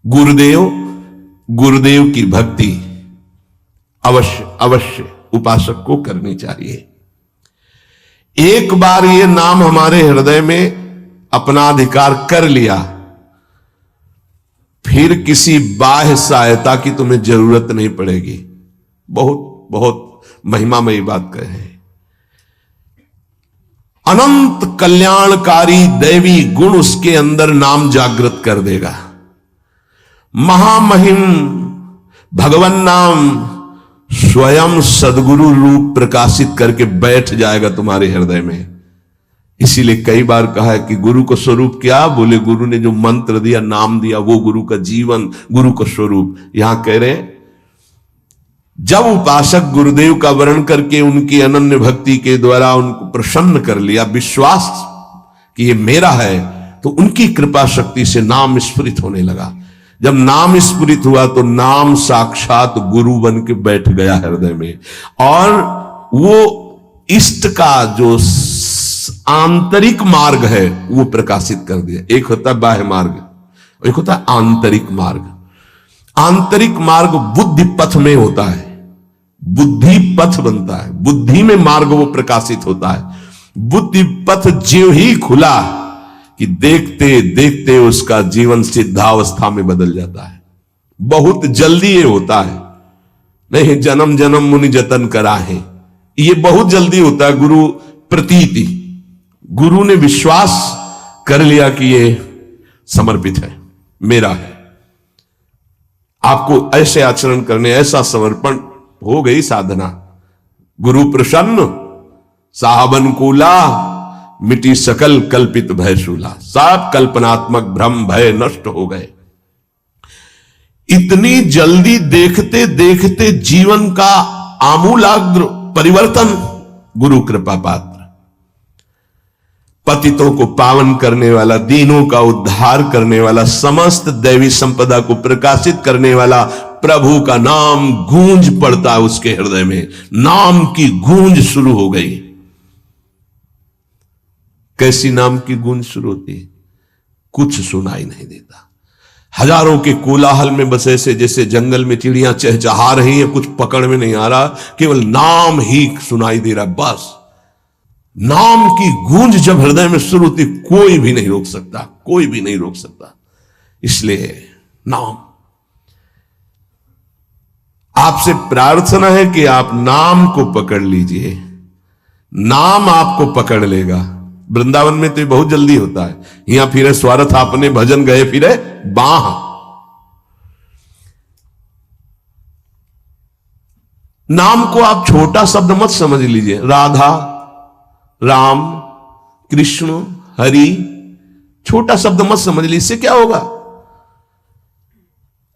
गुरुदेव, गुरुदेव की भक्ति अवश्य अवश्य उपासक को करनी चाहिए। एक बार ये नाम हमारे हृदय में अपना अधिकार कर लिया, फिर किसी बाह्य सहायता की तुम्हें जरूरत नहीं पड़ेगी। बहुत बहुत महिमामयी बात कहे। अनंत कल्याणकारी दैवी गुण उसके अंदर नाम जागृत कर देगा। महामहिम भगवान नाम स्वयं सदगुरु रूप प्रकाशित करके बैठ जाएगा तुम्हारे हृदय में। इसीलिए कई बार कहा है कि गुरु का स्वरूप क्या? बोले गुरु ने जो मंत्र दिया, नाम दिया, वो गुरु का जीवन, गुरु का स्वरूप। यहां कह रहे हैं जब उपासक गुरुदेव का वर्ण करके उनकी अनन्य भक्ति के द्वारा उनको प्रसन्न कर लिया, विश्वास कि ये मेरा है, तो उनकी कृपा शक्ति से नाम स्फुरित होने लगा। जब नाम स्फुरित हुआ तो नाम साक्षात गुरु बन के बैठ गया हृदय में, और वो इष्ट का जो आंतरिक मार्ग है वो प्रकाशित कर दिया। एक होता है बाह्य मार्ग, एक होता है आंतरिक मार्ग। आंतरिक मार्ग बुद्धि पथ में होता है, बुद्धि पथ बनता है, बुद्धि में मार्ग वो प्रकाशित होता है। बुद्धि पथ ज्यों ही खुला कि देखते देखते उसका जीवन सिद्धावस्था में बदल जाता है। बहुत जल्दी ये होता है, नहीं जन्म जन्म मुनि जतन करा है, ये बहुत जल्दी होता है। गुरु प्रतीति, गुरु ने विश्वास कर लिया कि ये समर्पित है, मेरा है। आपको ऐसे आचरण करने, ऐसा समर्पण, हो गई साधना। गुरु प्रसन्न, साहब अनुकूला, मिटी सकल कल्पित भयशूला। सब कल्पनात्मक भ्रम भय नष्ट हो गए। इतनी जल्दी देखते देखते जीवन का आमूलाग्र परिवर्तन। गुरु कृपा पात्र, पतितों को पावन करने वाला, दीनों का उद्धार करने वाला, समस्त दैवी संपदा को प्रकाशित करने वाला प्रभु का नाम गूंज पड़ता है उसके हृदय में। नाम की गूंज शुरू हो गई। कैसी नाम की गूंज शुरू होती है? कुछ सुनाई नहीं देता। हजारों के कोलाहल में बस ऐसे जैसे जंगल में चिड़ियां चहचहा रही हैं, कुछ पकड़ में नहीं आ रहा, केवल नाम ही सुनाई दे रहा। बस नाम की गूंज जब हृदय में शुरू होती, कोई भी नहीं रोक सकता, कोई भी नहीं रोक सकता। इसलिए नाम, आपसे प्रार्थना है कि आप नाम को पकड़ लीजिए, नाम आपको पकड़ लेगा। वृंदावन में तो ये बहुत जल्दी होता है। यहां फिरे स्वार्थ आपने, भजन गए फिरे बाह। नाम को आप छोटा शब्द मत समझ लीजिए। राधा, राम, कृष्ण, हरि, छोटा शब्द मत समझ लीजिए। इससे क्या होगा?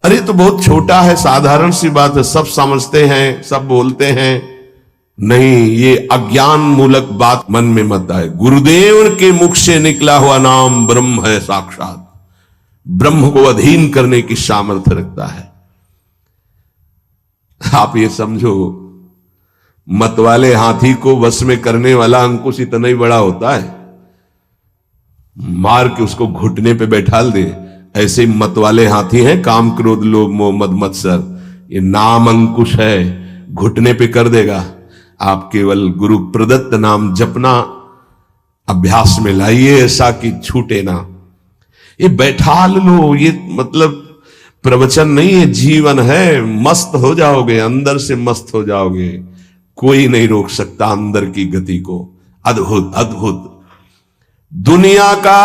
अरे तो बहुत छोटा है, साधारण सी बात है, सब समझते हैं, सब बोलते हैं। नहीं, ये अज्ञान मूलक बात मन में मत आए। गुरुदेव के मुख से निकला हुआ नाम ब्रह्म है साक्षात। ब्रह्म को अधीन करने की सामर्थ्य रखता है। आप ये समझो, मतवाले हाथी को वश में करने वाला अंकुश इतना ही बड़ा होता है, मार के उसको घुटने पे बैठाल दे। ऐसे मतवाले हाथी हैं काम, क्रोध, लोभ, मोह, मद, मत्सर। ये नाम अंकुश है, घुटने पे कर देगा। आप केवल गुरु प्रदत्त नाम जपना अभ्यास में लाइए, ऐसा कि छूटे ना। ये बैठा लो, ये मतलब प्रवचन नहीं है, जीवन है। मस्त हो जाओगे, अंदर से मस्त हो जाओगे। कोई नहीं रोक सकता अंदर की गति को। अद्भुत अद्भुत। दुनिया का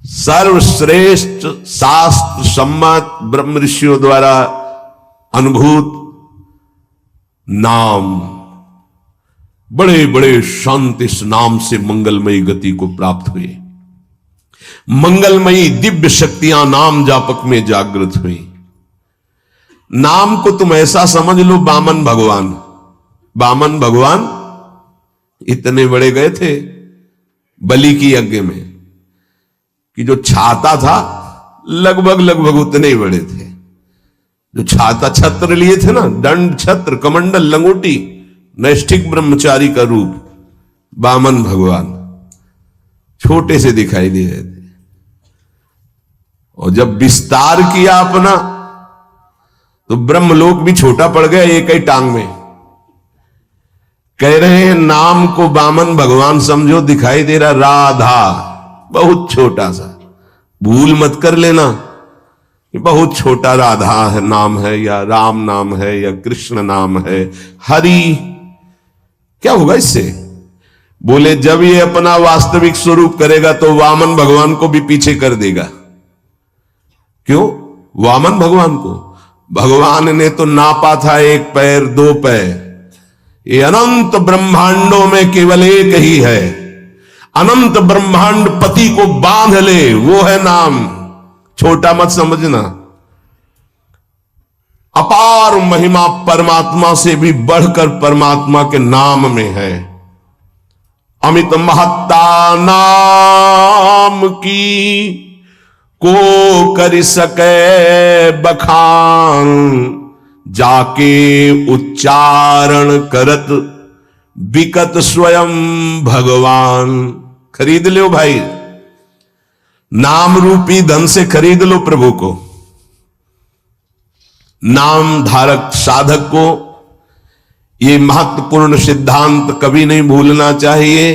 सर्वश्रेष्ठ शास्त्र सम्मत ब्रह्म ऋषियों द्वारा अनुभूत नाम, बड़े बड़े संत इस नाम से मंगलमयी गति को प्राप्त हुए। मंगलमयी दिव्य शक्तियां नाम जापक में जागृत हुई। नाम को तुम ऐसा समझ लो, बामन भगवान, बामन भगवान इतने बड़े गए थे बलि की यज्ञ में कि जो छाता था लगभग लगभग उतने ही बड़े थे। जो छाता, छत्र लिए थे ना, दंड, छत्र, कमंडल, लंगोटी, नैष्ठिक ब्रह्मचारी का रूप, बामन भगवान छोटे से दिखाई दे रहे थे। और जब विस्तार किया अपना तो ब्रह्मलोक भी छोटा पड़ गया एक ही टांग में। कह रहे हैं नाम को वामन भगवान समझो, दिखाई दे रहा राधा, बहुत छोटा सा, भूल मत कर लेना कि बहुत छोटा राधा है नाम है, या राम नाम है, या कृष्ण नाम है, हरि। क्या होगा इससे? बोले जब ये अपना वास्तविक स्वरूप करेगा तो वामन भगवान को भी पीछे कर देगा। क्यों? वामन भगवान को भगवान ने तो नापा था 1 पैर 2 पैर, ये अनंत ब्रह्मांडों में केवल एक ही है। अनंत ब्रह्मांड पति को बांध ले, वो है नाम। छोटा मत समझना। अपार महिमा परमात्मा से भी बढ़कर परमात्मा के नाम में है। अमित महत्ता नाम की को कर सके बखान, जाके उच्चारण करत बिकत स्वयं भगवान। खरीद लो भाई, नाम रूपी धन से खरीद लो प्रभु को। नाम धारक साधक को यह महत्वपूर्ण सिद्धांत कभी नहीं भूलना चाहिए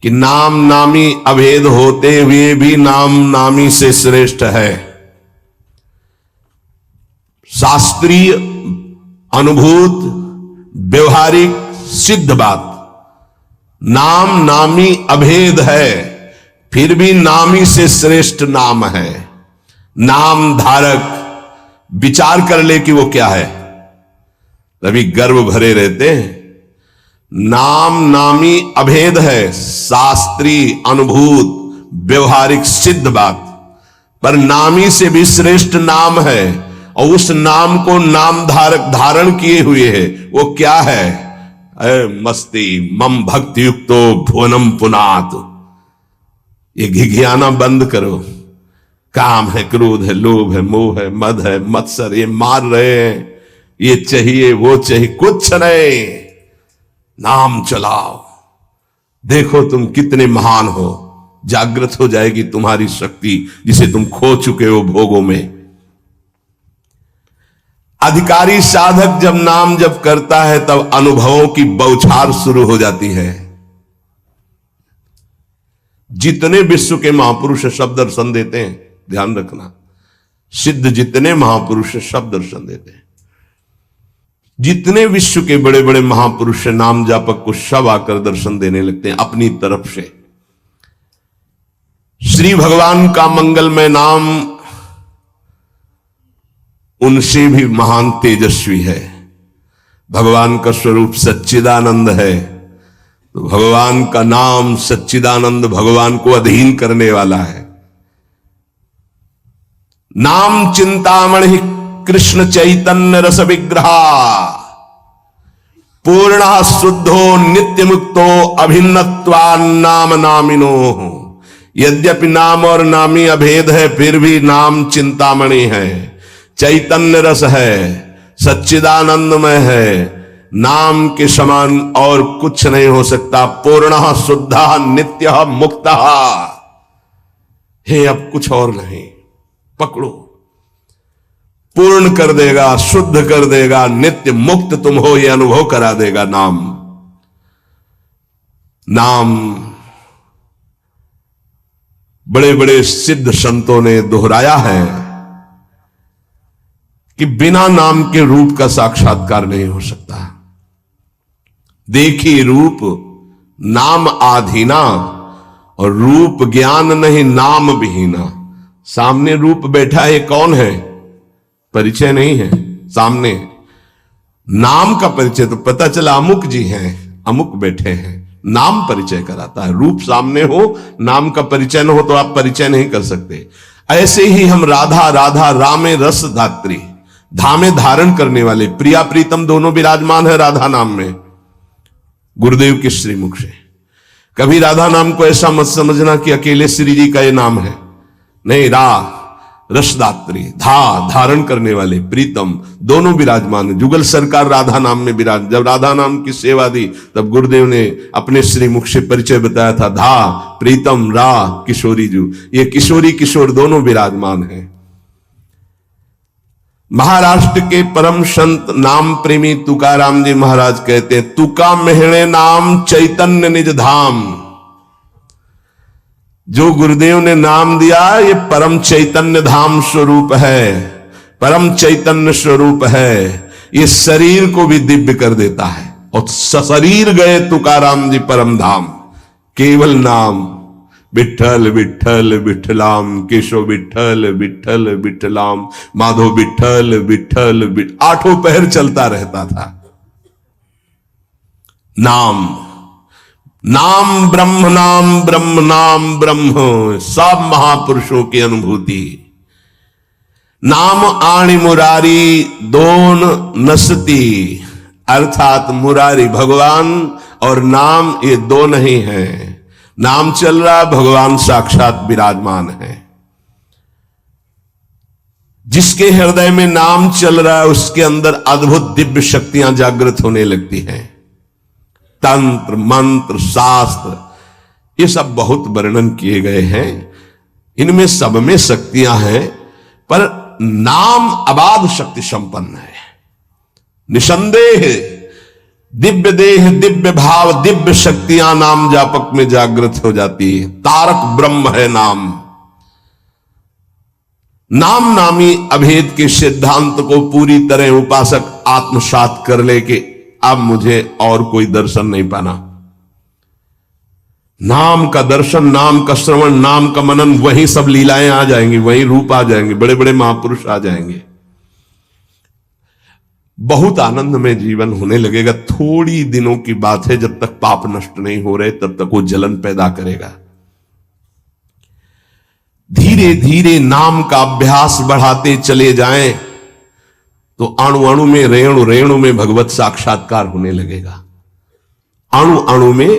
कि नाम नामी अभेद होते हुए भी नाम नामी से श्रेष्ठ है। शास्त्रीय अनुभूत व्यवहारिक सिद्ध बात, नाम नामी अभेद है, फिर भी नामी से श्रेष्ठ नाम है। नाम धारक विचार कर ले कि वो क्या है, तभी गर्व भरे रहते हैं। नाम नामी अभेद है, शास्त्रीय अनुभूत व्यवहारिक सिद्ध बात, पर नामी से भी श्रेष्ठ नाम है। और उस नाम को नाम धारक धारण किए हुए है, वो क्या है? मस्ती मम भक्ति युक्तो भुवनम पुनात। ये घिघियाना बंद करो। काम है, क्रोध है, लोभ है, मोह है, मद है, मत्सर, ये मार रहे हैं, ये चाहिए वो चाहिए, कुछ नहीं। नाम चलाओ, देखो तुम कितने महान हो। जागृत हो जाएगी तुम्हारी शक्ति जिसे तुम खो चुके हो भोगों में। अधिकारी साधक जब नाम जप करता है तब अनुभवों की बौछार शुरू हो जाती है। जितने विश्व के महापुरुष सब दर्शन देते हैं, ध्यान रखना, सिद्ध जितने महापुरुष सब दर्शन देते हैं। जितने विश्व के बड़े बड़े महापुरुष नाम जापक को सब आकर दर्शन देने लगते हैं अपनी तरफ से। श्री भगवान का मंगलमय नाम उनसे भी महान तेजस्वी है। भगवान का स्वरूप सच्चिदानंद है, तो भगवान का नाम सच्चिदानंद भगवान को अधीन करने वाला है। नाम चिंतामणि कृष्ण चैतन्य रस विग्रहा, पूर्ण शुद्धो नित्य मुक्तो अभिन्नत्वा नाम नामिनो। यद्यपि नाम और नामी अभेद है, फिर भी नाम चिंतामणि है, चैतन्य रस है, सच्चिदानंदमय है। नाम के समान और कुछ नहीं हो सकता। पूर्ण शुद्ध नित्य मुक्त है, अब कुछ और नहीं। पकड़ो, पूर्ण कर देगा, शुद्ध कर देगा, नित्य मुक्त तुम हो, यह अनुभव करा देगा नाम। नाम बड़े बड़े सिद्ध संतों ने दोहराया है कि बिना नाम के रूप का साक्षात्कार नहीं हो सकता। देखी रूप नाम आधीना, और रूप ज्ञान नहीं नाम विहीना। सामने रूप बैठा है, कौन है? परिचय नहीं है सामने। नाम का परिचय तो पता चला अमुक जी हैं, अमुक बैठे हैं। नाम परिचय कराता है। रूप सामने हो, नाम का परिचय न हो तो आप परिचय नहीं कर सकते। ऐसे ही हम राधा राधा रामे रस धात्री, धामे धारण करने वाले, प्रिया प्रीतम दोनों विराजमान है राधा नाम में, गुरुदेव के श्रीमुख से। कभी राधा नाम को ऐसा मत समझना कि अकेले श्री जी का ये नाम है। नहीं, रसदात्री, धारण करने वाले, प्रीतम, दोनों विराजमान है। जुगल सरकार राधा नाम में विराज, जब राधा नाम की सेवा दी तब गुरुदेव ने अपने श्रीमुख से परिचय बताया था, प्रीतम, किशोरी जू, ये किशोरी किशोर दोनों विराजमान हैं। महाराष्ट्र के परम संत नाम प्रेमी तुकाराम जी महाराज कहते हैं, तुका मेहणे नाम चैतन्य निज धाम। जो गुरुदेव ने नाम दिया ये परम चैतन्य धाम स्वरूप है, परम चैतन्य स्वरूप है। ये शरीर को भी दिव्य कर देता है। और सशरीर गए तुकाराम जी परम धाम, केवल नाम विठ्ठल विठ्ठल विठ्ठलाम, केशव विठ्ठल विठ्ठल विठ्ठलाम, माधव विठ्ठल विठ्ठल, आठों पहर चलता रहता था। नाम नाम ब्रह्म, नाम ब्रह्म, नाम ब्रह्म, सब महापुरुषों की अनुभूति। नाम आणी मुरारी दोन नसती, अर्थात मुरारी भगवान और नाम ये दो नहीं है। नाम चल रहा, भगवान साक्षात विराजमान है। जिसके हृदय में नाम चल रहा है उसके अंदर अद्भुत दिव्य शक्तियां जागृत होने लगती हैं। तंत्र, मंत्र, शास्त्र, ये सब बहुत वर्णन किए गए हैं। इनमें सब में शक्तियां हैं, पर नाम अबाध शक्ति संपन्न है। निसंदेह दिव्य देह, दिव्य भाव, दिव्य शक्तियां नाम जापक में जागृत हो जाती है। तारक ब्रह्म है नाम। नाम नामी अभेद के सिद्धांत को पूरी तरह उपासक आत्मसात कर ले कि अब मुझे और कोई दर्शन नहीं पाना। नाम का दर्शन, नाम का श्रवण, नाम का मनन, वही सब लीलाएं आ जाएंगी, वही रूप आ जाएंगे, बड़े बड़े महापुरुष आ जाएंगे। बहुत आनंद में जीवन होने लगेगा। थोड़ी दिनों की बात है, जब तक पाप नष्ट नहीं हो रहे तब तक वो जलन पैदा करेगा। धीरे धीरे नाम का अभ्यास बढ़ाते चले जाएं तो अणु अणु में, रेणु रेणु में भगवत साक्षात्कार होने लगेगा। अणु अणु में,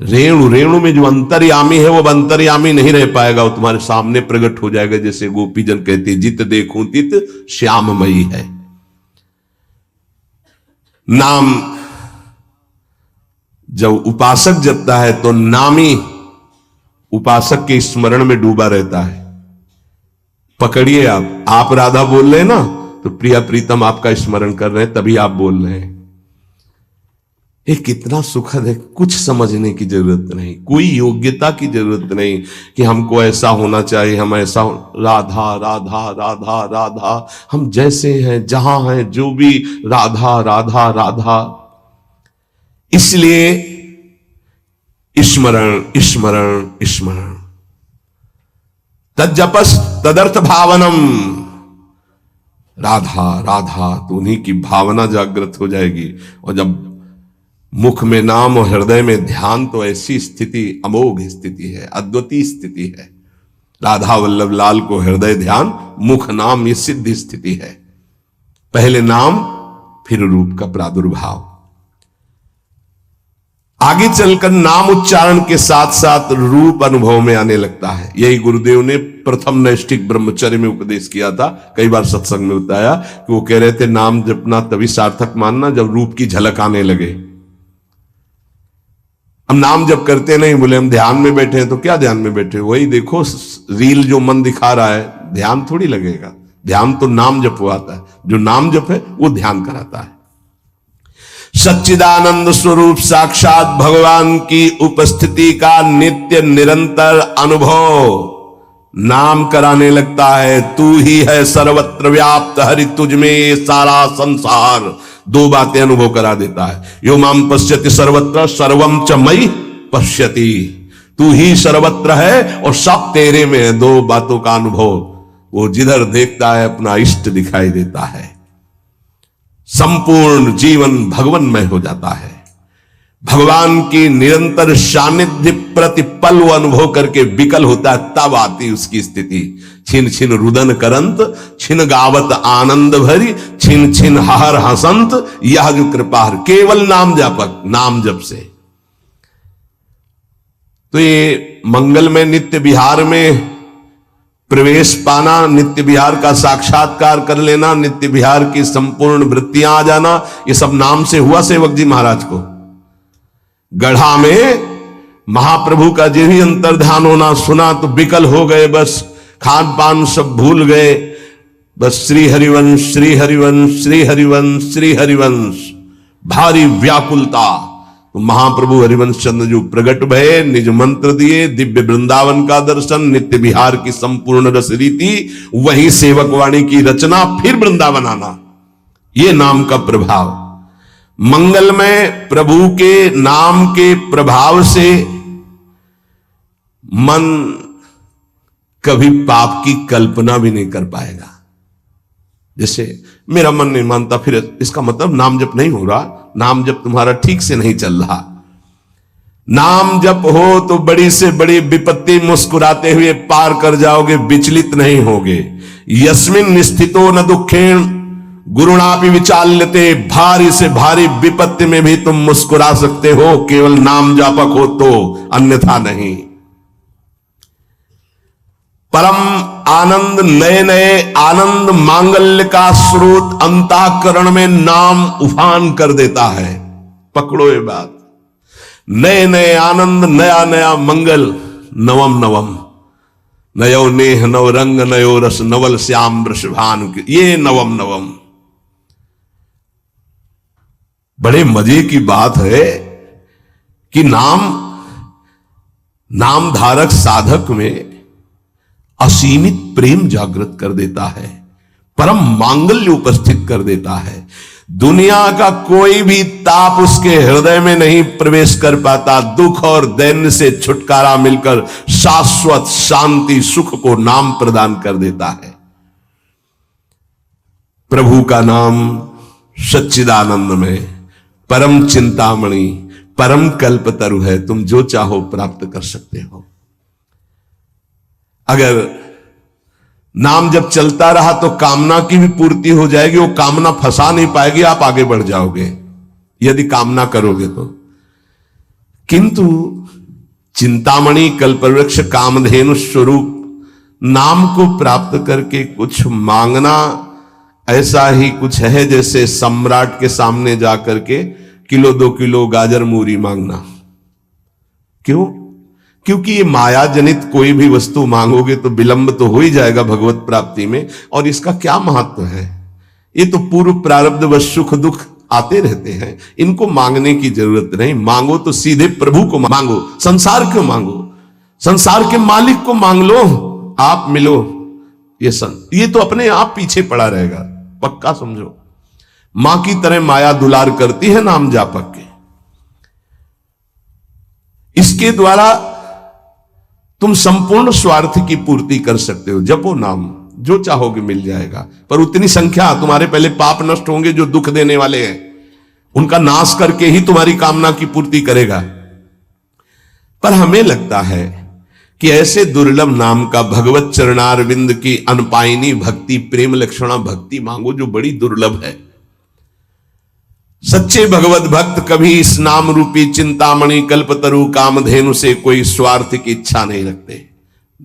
रेणु रेणु में जो अंतर्यामी है वो अंतर्यामी नहीं रह पाएगा, वो तुम्हारे सामने प्रकट हो जाएगा। जैसे गोपीजन कहते, जित देखूं तित श्याममयी है। नाम जब उपासक जपता है तो नामी उपासक के स्मरण में डूबा रहता है। पकड़िए, आप राधा बोल रहे हैं ना, तो प्रिया प्रीतम आपका स्मरण कर रहे हैं, तभी आप बोल रहे हैं। ये कितना सुखद है। कुछ समझने की जरूरत नहीं, कोई योग्यता की जरूरत नहीं कि हमको ऐसा होना चाहिए, हम ऐसा राधा राधा राधा राधा, हम जैसे हैं, जहां हैं, जो भी राधा राधा राधा। इसलिए स्मरण स्मरण स्मरण, तज्जपस तदर्थ भावनम, राधा राधा, तो उन्हीं की भावना जागृत हो जाएगी। और जब मुख में नाम और हृदय में ध्यान, तो ऐसी स्थिति अमोघ स्थिति है, अद्वितीय स्थिति है। राधा वल्लभ लाल को हृदय ध्यान, मुख नाम, ये सिद्ध स्थिति है। पहले नाम, फिर रूप का प्रादुर्भाव। आगे चलकर नाम उच्चारण के साथ साथ रूप अनुभव में आने लगता है। यही गुरुदेव ने प्रथम नैष्ठिक ब्रह्मचर्य में उपदेश किया था। कई बार सत्संग में बताया कि वो कह रहे थे, नाम जपना तभी सार्थक मानना जब रूप की झलक आने लगे। हम नाम जप करते नहीं, बोले हम ध्यान में बैठे हैं, तो क्या ध्यान में बैठे, वही देखो रील जो मन दिखा रहा है, ध्यान थोड़ी लगेगा। ध्यान तो नाम जपवाता है, जो नाम जप है वो ध्यान कराता है। सच्चिदानंद स्वरूप साक्षात भगवान की उपस्थिति का नित्य निरंतर अनुभव नाम कराने लगता है। तू ही है सर्वत्र व्याप्त, हरि तुझ में सारा संसार। दो बातें अनुभव करा देता है। यो माम पश्यति सर्वत्र सर्वम च मयि पश्यति, तू ही सर्वत्र है और सब तेरे में है। दो बातों का अनुभव, वो जिधर देखता है अपना इष्ट दिखाई देता है। संपूर्ण जीवन भगवन्मय हो जाता है। भगवान की निरंतर सानिध्य प्रतिपल वो अनुभव करके विकल होता है, तब आती उसकी स्थिति। छिन छिन रुदन करंत, छिन गावत आनंद भरी, छिन छिन हर हसंत, यह जो कृपाहर। केवल नाम जापक, नाम जप से। तो ये मंगलमय नित्य विहार में प्रवेश पाना, नित्य विहार का साक्षात्कार कर लेना, नित्य विहार की संपूर्ण वृत्तियां आ जाना, ये सब नाम से हुआ सेवक जी महाराज को। गढ़ा में महाप्रभु का जो ही अंतर्ध्यान होना सुना तो विकल हो गए, बस खान पान सब भूल गए, बस श्री हरिवंश श्री हरिवंश श्री हरिवंश श्री हरिवंश, भारी व्याकुलता। तो महाप्रभु हरिवंश चंद्र जो प्रकट भये, निज मंत्र दिए, दिव्य वृंदावन का दर्शन, नित्य विहार की संपूर्ण रस रीति, वही सेवक वाणी की रचना, फिर वृंदावन आना, ये नाम का प्रभाव। मंगल में प्रभु के नाम के प्रभाव से मन कभी पाप की कल्पना भी नहीं कर पाएगा। जैसे मेरा मन नहीं मानता, फिर इसका मतलब नाम जप नहीं हो रहा, नाम जप तुम्हारा ठीक से नहीं चल रहा। नाम जप हो तो बड़ी से बड़ी विपत्ति मुस्कुराते हुए पार कर जाओगे, विचलित नहीं होगे। यस्मिन स्थितो न दुखेण गुरुणापि विचाल्यते, भारी से भारी विपत्ति में भी तुम मुस्कुरा सकते हो, केवल नाम जापक हो तो, अन्यथा नहीं। परम आनंद, नए नए आनंद मांगल्य का स्रोत अंतःकरण में नाम उफान कर देता है। पकड़ो ये बात, नए नए आनंद, नया नया मंगल, नवम नवम, नयो नेह नव रंग नयो रस, नवल श्याम वृषभान, ये नवम नवम। बड़े मजे की बात है कि नाम धारक साधक में असीमित प्रेम जागृत कर देता है, परम मांगल्य उपस्थित कर देता है। दुनिया का कोई भी ताप उसके हृदय में नहीं प्रवेश कर पाता। दुख और दैन्य से छुटकारा मिलकर शाश्वत शांति सुख को नाम प्रदान कर देता है। प्रभु का नाम सच्चिदानंद में परम चिंतामणि, परम कल्पतरु है, तुम जो चाहो प्राप्त कर सकते हो। अगर नाम जब चलता रहा तो कामना की भी पूर्ति हो जाएगी, वो कामना फंसा नहीं पाएगी, आप आगे बढ़ जाओगे यदि कामना करोगे तो। किंतु चिंतामणि कल्पवृक्ष कामधेनु स्वरूप नाम को प्राप्त करके कुछ मांगना ऐसा ही कुछ है जैसे सम्राट के सामने जाकर के किलो 2 किलो गाजर मूरी मांगना। क्यों? क्योंकि ये माया जनित कोई भी वस्तु मांगोगे तो विलंब तो हो ही जाएगा भगवत प्राप्ति में, और इसका क्या महत्व है? ये तो पूर्व प्रारब्ध व सुख दुख आते रहते हैं, इनको मांगने की जरूरत नहीं। मांगो तो सीधे प्रभु को मांगो, संसार क्यों मांगो? संसार के मालिक को मांग लो, आप मिलो। ये तो अपने आप पीछे पड़ा रहेगा, पक्का समझो। मां की तरह माया दुलार करती है नाम जापक के। इसके द्वारा तुम संपूर्ण स्वार्थ की पूर्ति कर सकते हो। जपो नाम, जो चाहोगे मिल जाएगा, पर उतनी संख्या तुम्हारे पहले पाप नष्ट होंगे जो दुख देने वाले हैं, उनका नाश करके ही तुम्हारी कामना की पूर्ति करेगा। पर हमें लगता है कि ऐसे दुर्लभ नाम का भगवत चरणारविंद की अनपायनी भक्ति, प्रेम लक्षणा भक्ति मांगो जो बड़ी दुर्लभ है। सच्चे भगवत भक्त कभी इस नाम रूपी चिंतामणि कल्पतरु कामधेनु से कोई स्वार्थ की इच्छा नहीं रखते।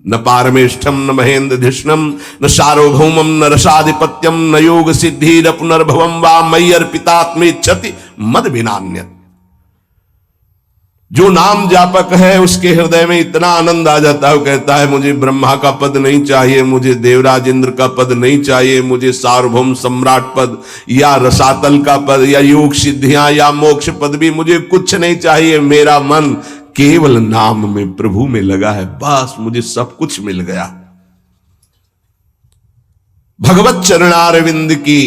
न पारमेष्ठम न महेंद्र धिष्णम न सार्वभौमम न रसाधिपत्यम न योग सिद्धि न पुनर्भवम वा मयि अर्पितात्मेच्छति मद विनान्यत। जो नाम जापक है उसके हृदय में इतना आनंद आ जाता है, वो कहता है मुझे ब्रह्मा का पद नहीं चाहिए, मुझे देवराज इंद्र का पद नहीं चाहिए, मुझे सार्वभौम सम्राट पद या रसातल का पद या योग सिद्धियां या मोक्ष पद भी मुझे कुछ नहीं चाहिए। मेरा मन केवल नाम में प्रभु में लगा है, बस मुझे सब कुछ मिल गया। भगवत चरणारविंद की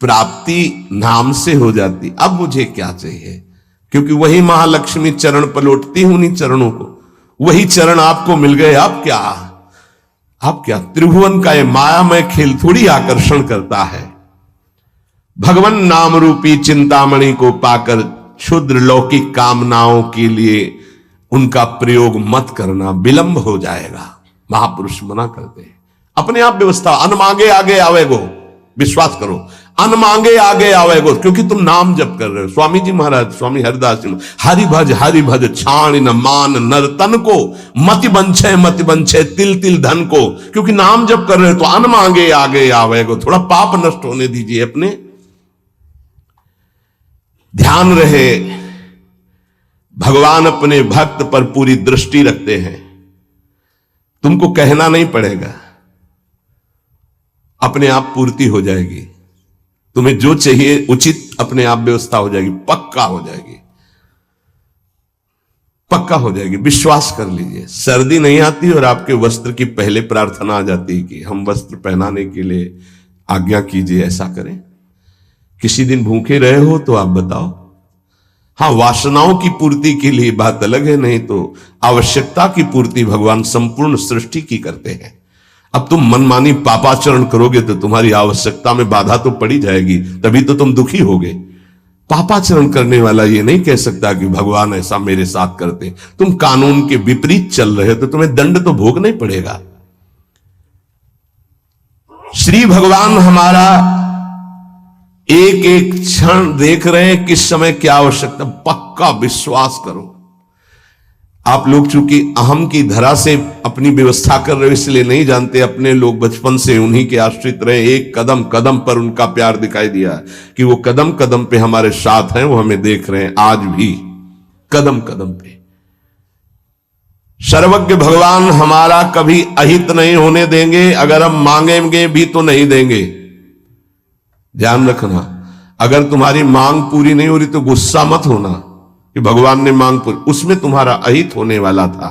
प्राप्ति नाम से हो जाती। अब मुझे क्या चाहिए? क्योंकि वही महालक्ष्मी चरण पलटती हूं उन्हीं चरणों को, वही चरण आपको मिल गए। आप क्या त्रिभुवन का ये मायामय खेल थोड़ी आकर्षण करता है। भगवान नाम रूपी चिंतामणि को पाकर क्षुद्र लौकिक कामनाओं के लिए उनका प्रयोग मत करना, विलंब हो जाएगा। महापुरुष मना करते हैं। अपने आप व्यवस्था, अन मांगे आगे आवेगो, विश्वास करो। अन मांगे आगे आवेगो, क्योंकि तुम नाम जप कर रहे हो। स्वामी जी महाराज, स्वामी हरिदास जी, हरि भज छाण न मान नर तन को, मति बंछे तिल तिल धन को। क्योंकि नाम जप कर रहे हो तो अन मांगे आगे आवेगो। थोड़ा पाप नष्ट होने दीजिए अपने। ध्यान रहे, भगवान अपने भक्त पर पूरी दृष्टि रखते हैं। तुमको कहना नहीं पड़ेगा, अपने आप पूर्ति हो जाएगी। तुम्हें जो चाहिए उचित अपने आप व्यवस्था हो जाएगी, पक्का हो जाएगी, पक्का हो जाएगी। विश्वास कर लीजिए। सर्दी नहीं आती और आपके वस्त्र की पहले प्रार्थना आ जाती है कि हम वस्त्र पहनाने के लिए आज्ञा कीजिए, ऐसा करें। किसी दिन भूखे रहे हो तो आप बताओ। हाँ, वासनाओं की पूर्ति के लिए बात अलग है, नहीं तो आवश्यकता की पूर्ति भगवान संपूर्ण सृष्टि की करते हैं। अब तुम मनमानी पापाचरण करोगे तो तुम्हारी आवश्यकता में बाधा तो पड़ी जाएगी, तभी तो तुम दुखी होगे। पापाचरण करने वाला ये नहीं कह सकता कि भगवान ऐसा मेरे साथ करते। तुम कानून के विपरीत चल रहे हो तो तुम्हें दंड तो भोगना ही पड़ेगा। श्री भगवान हमारा एक एक क्षण देख रहे हैं, किस समय क्या आवश्यकता। पक्का विश्वास करो। आप लोग चूंकि अहम की धरा से अपनी व्यवस्था कर रहे हो इसलिए नहीं जानते, अपने लोग बचपन से उन्हीं के आश्रित रहे। एक कदम कदम पर उनका प्यार दिखाई दिया कि वो कदम कदम पे हमारे साथ हैं, वो हमें देख रहे हैं आज भी, कदम कदम पे। सर्वज्ञ भगवान हमारा कभी अहित नहीं होने देंगे। अगर हम मांगेंगे भी तो नहीं देंगे। ध्यान रखना, अगर तुम्हारी मांग पूरी नहीं हो रही तो गुस्सा मत होना कि भगवान ने मांग पूरी, उसमें तुम्हारा अहित होने वाला था।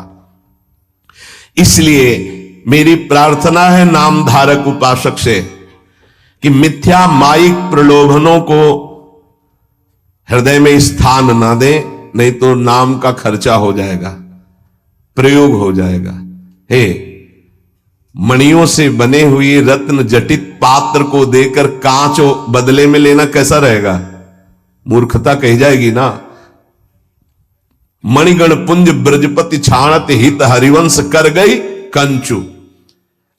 इसलिए मेरी प्रार्थना है नामधारक उपासक से कि मिथ्या माइक प्रलोभनों को हृदय में स्थान ना दे, नहीं तो नाम का खर्चा हो जाएगा, प्रयोग हो जाएगा। हे, मणियों से बने हुए रत्न जटित पात्र को देकर कांच बदले में लेना कैसा रहेगा? मूर्खता कही जाएगी ना। मणिगण पुंज ब्रजपति छाणत हित हरिवंश कर गई कंचु।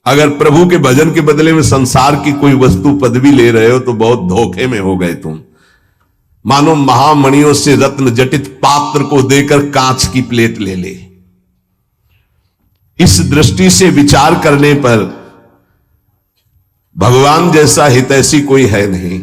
अगर प्रभु के भजन के बदले में संसार की कोई वस्तु पदवी ले रहे हो तो बहुत धोखे में हो गए तुम। मानो महामणियों से रत्न जटित पात्र को देकर कांच की प्लेट ले ले। इस दृष्टि से विचार करने पर भगवान जैसा हितैषी कोई है नहीं।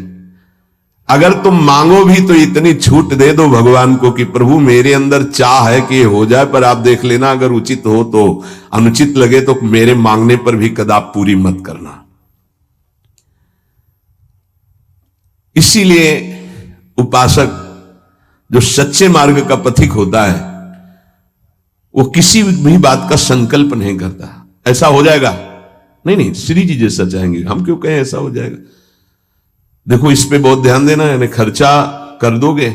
अगर तुम मांगो भी तो इतनी छूट दे दो भगवान को कि प्रभु मेरे अंदर चाह है कि ये हो जाए, पर आप देख लेना अगर उचित हो तो, अनुचित लगे तो मेरे मांगने पर भी कदाप पूरी मत करना। इसीलिए उपासक जो सच्चे मार्ग का पथिक होता है वो किसी भी बात का संकल्प नहीं करता ऐसा हो जाएगा, नहीं श्री जी जैसा चाहेंगे, हम क्यों कहें ऐसा हो जाएगा। देखो इस पे बहुत ध्यान देना है, खर्चा कर दोगे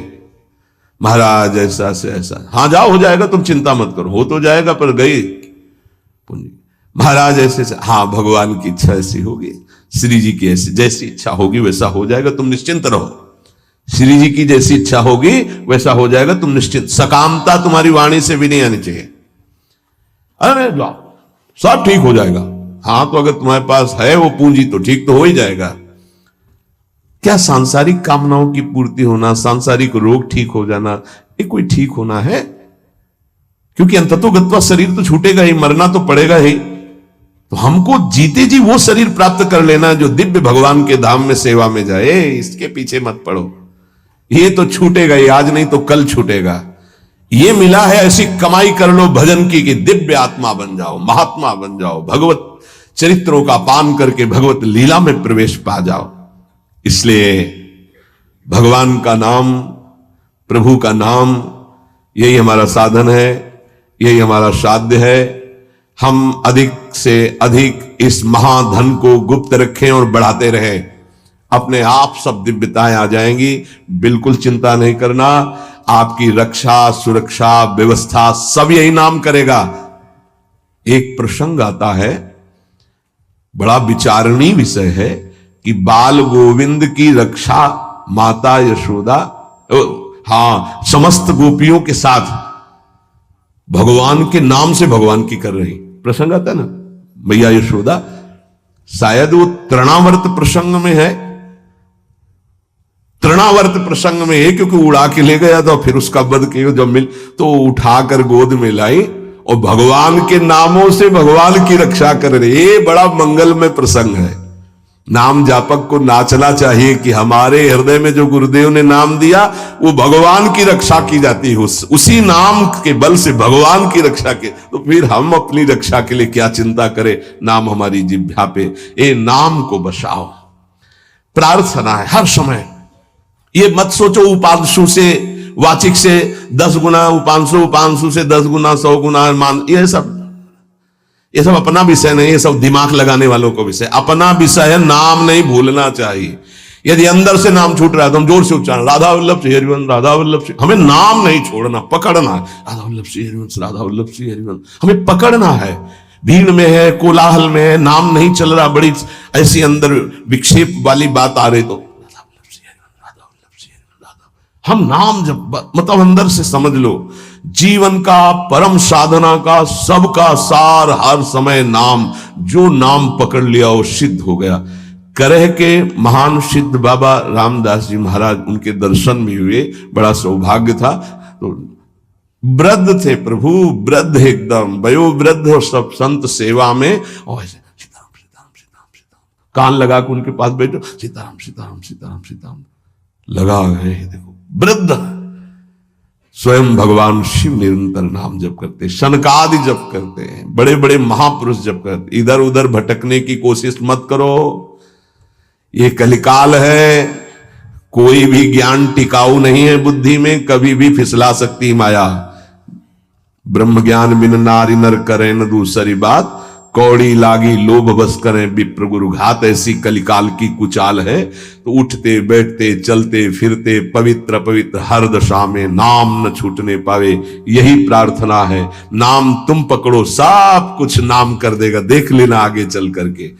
महाराज ऐसा से ऐसा, हाँ जाओ हो जाएगा, तुम चिंता मत करो, हो तो जाएगा पर गई पूंजी। महाराज ऐसे से, हाँ भगवान की इच्छा ऐसी होगी, श्री जी की ऐसी जैसी इच्छा होगी वैसा हो जाएगा, तुम निश्चिंत रहो। श्री जी की जैसी इच्छा होगी वैसा हो जाएगा, तुम निश्चिंत। सकामता तुम्हारी वाणी से भी नहीं आनी चाहिए। अरे जाओ सब ठीक हो जाएगा। हाँ तो अगर तुम्हारे पास है वो पूंजी तो ठीक तो हो ही जाएगा। क्या सांसारिक कामनाओं की पूर्ति होना, सांसारिक रोग ठीक हो जाना, ये कोई ठीक होना है? क्योंकि अंततोगत्वा शरीर तो छूटेगा ही, मरना तो पड़ेगा ही। तो हमको जीते जी वो शरीर प्राप्त कर लेना जो दिव्य भगवान के धाम में सेवा में जाए। इसके पीछे मत पड़ो, ये तो छूटेगा ही, आज नहीं तो कल छूटेगा। ये मिला है ऐसी कमाई कर लो भजन की कि दिव्य आत्मा बन जाओ, महात्मा बन जाओ, भगवत चरित्रों का पान करके भगवत लीला में प्रवेश पा जाओ। इसलिए भगवान का नाम, प्रभु का नाम, यही हमारा साधन है, यही हमारा साध्य है। हम अधिक से अधिक इस महाधन को गुप्त रखें और बढ़ाते रहें, अपने आप सब दिव्यताएं आ जाएंगी। बिल्कुल चिंता नहीं करना, आपकी रक्षा सुरक्षा व्यवस्था सब यही नाम करेगा। एक प्रसंग आता है, बड़ा विचारणीय विषय है कि बाल गोविंद की रक्षा माता यशोदा, हाँ समस्त गोपियों के साथ भगवान के नाम से भगवान की कर रही। प्रसंग आता है ना, भैया यशोदा, शायद वो तृणावर्त प्रसंग में है, तृणावर्त प्रसंग में है, क्योंकि उड़ा के ले गया था, फिर उसका वध किया, जब मिल तो उठाकर गोद में लाई और भगवान के नामों से भगवान की रक्षा कर रहे। ये बड़ा मंगलमय प्रसंग है। नाम जापक को नाचना चाहिए कि हमारे हृदय में जो गुरुदेव ने नाम दिया वो भगवान की रक्षा की जाती है, उसी नाम के बल से भगवान की रक्षा के। तो फिर हम अपनी रक्षा के लिए क्या चिंता करें, नाम हमारी जिह्वा पे। ये नाम को बचाओ, प्रार्थना है हर समय। ये मत सोचो उपांशु से वाचिक से 10 गुना, उपांशु से 10 गुना 100 गुना मान, ये सब अपना विषय नहीं, ये सब दिमाग लगाने वालों को विषय। अपना विषय है, नाम नहीं भूलना चाहिए। यदि अंदर से नाम छूट रहा है तो हम जोर से उच्चारण, राधा वल्लभ श्री हरिवंश, राधा वल्लभ श्री। हमें नाम नहीं छोड़ना, पकड़ना है। राधा वल्लभ श्री हरिवंश, राधा वल्लभ श्री हरिवंश, हमें पकड़ना है। भीड़ में है, कोलाहल में है, नाम नहीं चल रहा, बड़ी ऐसी अंदर विक्षेप वाली बात आ रही तो हम नाम जब मतलब अंदर से समझ लो, जीवन का परम साधना का सबका सार हर समय नाम। जो नाम पकड़ लिया वो सिद्ध हो गया। करह के महान सिद्ध बाबा रामदास जी महाराज, उनके दर्शन भी हुए, बड़ा सौभाग्य था। तो वृद्ध थे प्रभु, वृद्ध एकदम वयोवृद्ध, और सब संत सेवा में, और ऐसे सीताराम सीताराम सीताराम सीताराम, कान लगा के उनके पास बैठो, सीताराम सीताराम सीताराम सीताराम लगा गए। देखो वृद्ध स्वयं भगवान शिव निरंतर नाम जप करते, शनकादि जप करते हैं, बड़े बड़े महापुरुष जप करते। इधर उधर भटकने की कोशिश मत करो, ये कलिकाल है। कोई भी ज्ञान टिकाऊ नहीं है बुद्धि में, कभी भी फिसला सकती माया। ब्रह्म ज्ञान बिन नारी नर करे न दूसरी बात, कौड़ी लागी लोभ बस करें विप्र गुरु घात। ऐसी कलिकाल की कुचाल है। तो उठते बैठते चलते फिरते पवित्र पवित्र हर दशा में नाम न छूटने पावे, यही प्रार्थना है। नाम तुम पकड़ो, सब कुछ नाम कर देगा, देख लेना आगे चल करके।